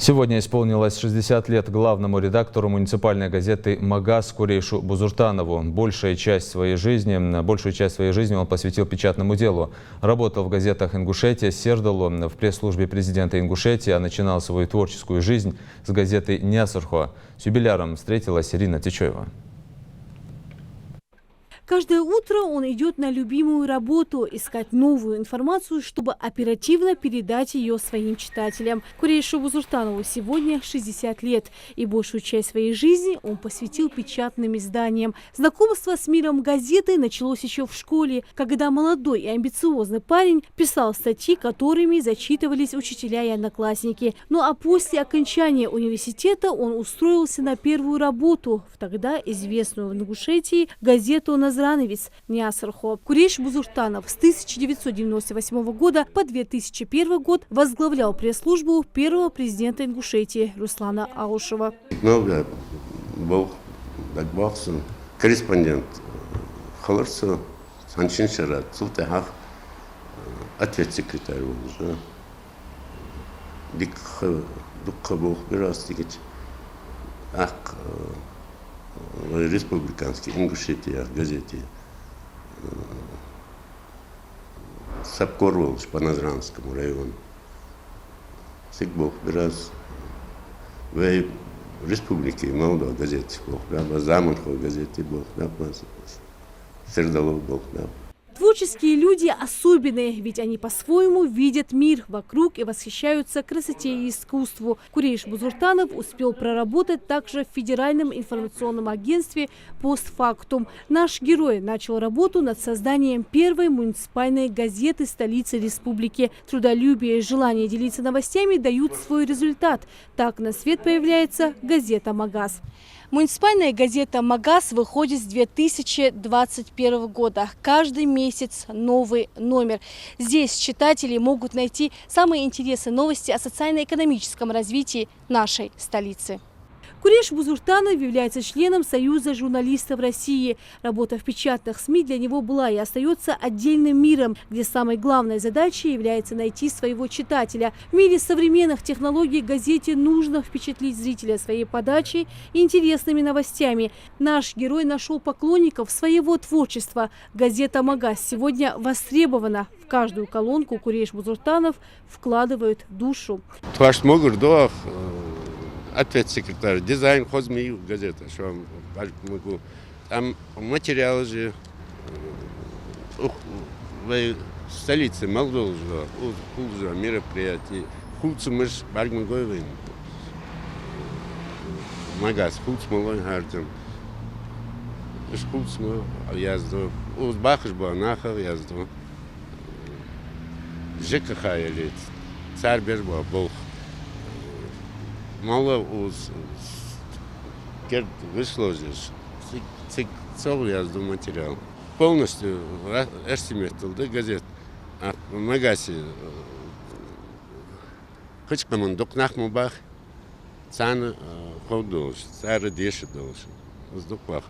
Сегодня исполнилось 60 лет главному редактору муниципальной газеты «Магаз» Курейшу Бузуртанову. Большую часть своей жизни он посвятил печатному делу. Работал в газетах Ингушетия, Сердалу, в пресс-службе президента Ингушетии, а начинал свою творческую жизнь с газеты «Нясырхо». С юбиляром встретилась Ирина Тичоева. Каждое утро он идет на любимую работу – искать новую информацию, чтобы оперативно передать ее своим читателям. Курейшу Бузуртанову сегодня 60 лет, и большую часть своей жизни он посвятил печатным изданиям. Знакомство с миром газеты началось еще в школе, когда молодой и амбициозный парень писал статьи, которыми зачитывались учителя и одноклассники. Ну а после окончания университета он устроился на первую работу в тогда известную в Ингушетии газету «Назрановец» Нясырхо. Курейш Бузуртанов с 1998 года по 2001 год возглавлял пресс-службу первого президента Ингушетии Руслана Аушева. Корреспондент Халарса, Санчин Шарат, Султахах, ответ секретарь уже. Дукха Бог Бирастигич, ах, республиканский Ингушетия газете Сапкорволш по Назранскому району. Сик Бог Бирас в республике Молдова газете Бог, Заманхо газете Бог, Сердалов Бог. Творческие люди особенные, ведь они по-своему видят мир вокруг и восхищаются красоте и искусству. Курейш Бузуртанов успел проработать также в Федеральном информационном агентстве «Постфактум». Наш герой начал работу над созданием первой муниципальной газеты столицы республики. Трудолюбие и желание делиться новостями дают свой результат. Так на свет появляется газета «Магаз». Муниципальная газета «Магаз» выходит с 2021 года. Каждый месяц новый номер. Здесь читатели могут найти самые интересные новости о социально-экономическом развитии нашей столицы. Курейш Бузуртанов является членом Союза журналистов России. Работа в печатных СМИ для него была и остается отдельным миром, где самой главной задачей является найти своего читателя. В мире современных технологий газете нужно впечатлить зрителя своей подачей и интересными новостями. Наш герой нашел поклонников своего творчества. Газета «Магаз» сегодня востребована. В каждую колонку Курейш Бузуртанов вкладывает душу. Ответ секретарь, дизайн хозмей газета, что могу. Там материалы же в столице Молдовы уже мероприятий. Хулцу мы ж Бальмагоевым. Магаз, хулц малой гардем. Хулц мы язду. Узбахш банахов язду. ЖКХ елит. Царь Бежба Бог. Мало уз вышло здесь. Цел язду материал. Полностью эстимировал газет. А в Магасе хоть кому докнах мубах, цан ходош, царь деши должен. Сдуквах.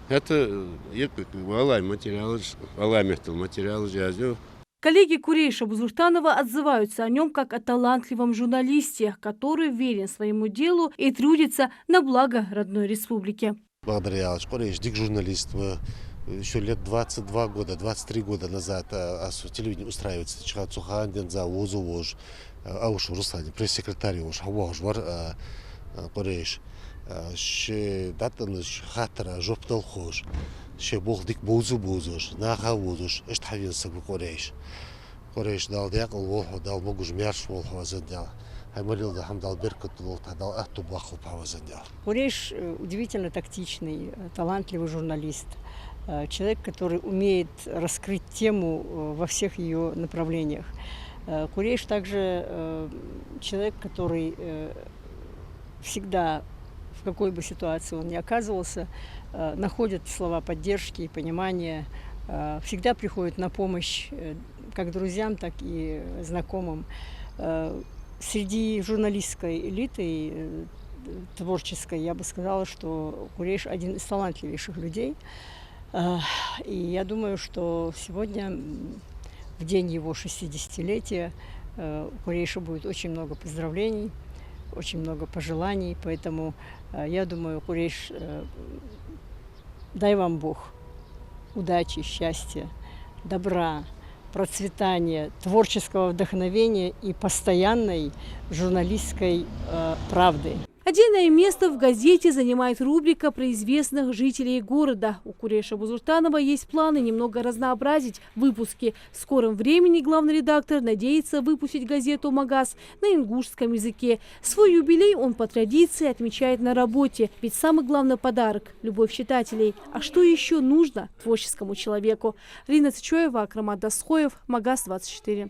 Это валай материал, валай материал жазю. Коллеги Курейша Бузуртанова отзываются о нем как о талантливом журналисте, который верен своему делу и трудится на благо родной республики. Благодаря Курейш, дик журналист, еще лет 22 года, 23 года назад телевидение устраивается. Чихацуханден за Озувож, Ауш Руслане, пресс-секретарь Ош, Хаваш Вар Курейш, Ше Датаныш Хатра, Жопталхош. Ше Бог-дик Бузу-Бузуш, Наха-Бузуш, Эштхавинсак Курейш. Курейш дал дякл Волху, дал Могуж Мерш Волху Азандял. Аймалил да Хамдал Беркут Волта, дал Атту Баху Павазандял. Курейш удивительно тактичный, талантливый журналист. Человек, который умеет раскрыть тему во всех ее направлениях. Курейш также человек, который всегда, в какой бы ситуации он ни оказывался, находит слова поддержки и понимания, всегда приходит на помощь как друзьям, так и знакомым. Среди журналистской элиты творческой я бы сказала, что Курейш один из талантливейших людей. И я думаю, что сегодня, в день его 60-летия, у Курейша будет очень много поздравлений. очень много пожеланий, поэтому я думаю, Курейш, дай вам Бог удачи, счастья, добра, процветания, творческого вдохновения и постоянной журналистской правды. Отдельное место в газете занимает рубрика про известных жителей города. У Курейша Бузуртанова есть планы немного разнообразить выпуски. В скором времени главный редактор надеется выпустить газету «Магаз» на ингушском языке. Свой юбилей он по традиции отмечает на работе. Ведь самый главный подарок – любовь читателей. А что еще нужно творческому человеку? Рина Цичоева, Акрам Дасхоев, Магаз 24.